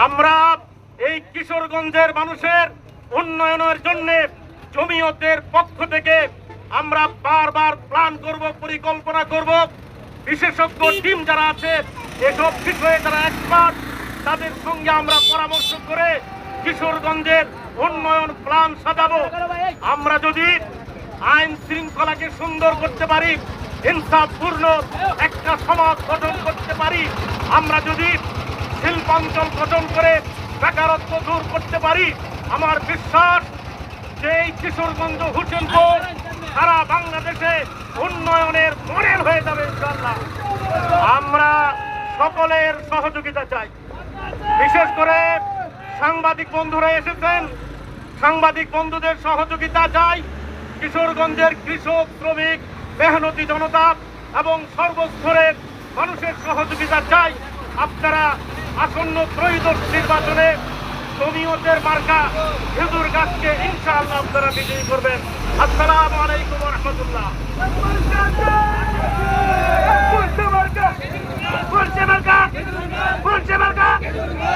আমরা এই কিশোরগঞ্জের মানুষের উন্নয়নের জন্য জমিয়তের পক্ষ থেকে আমরা বারবার প্ল্যান করব, পরিকল্পনা করব। বিশেষজ্ঞ টিম যারা আছে, এসব বিষয়ে যারা এক্সপার্ট, তাদের সঙ্গে আমরা পরামর্শ করে কিশোরগঞ্জের উন্নয়ন প্ল্যান সাজাবো। আমরা যদি আইন শৃঙ্খলাকে সুন্দর করতে পারি, ইনসাফপূর্ণ একটা সমাজ গঠন করতে পারি, আমরা যদি শিল্পাঞ্চল গঠন করে বেকারত্ব দূর করতে পারি, আমার বিশ্বাস যে এই কিশোরগঞ্জ হোসেনপুর সারা বাংলাদেশে উন্নয়নের মডেল হয়ে যাবে ইনশাআল্লাহ। আমরা সকলের সহযোগিতা চাই। বিশেষ করে সাংবাদিক বন্ধুরা এসেছেন, সাংবাদিক বন্ধুদের সহযোগিতা চাই। কিশোরগঞ্জের কৃষক, শ্রমিক, মেহনতি জনতা এবং সর্বস্তরের মানুষের সহযোগিতা চাই। আপনারা আসন্ন ত্রয়োদশ নির্বাচনে জমিয়তের মার্কা খেজুর গাছকে ইনশাআল্লাহ আপনারা বিজয়ী করবেন। আসসালামু আলাইকুম ওয়া রাহমাতুল্লাহ।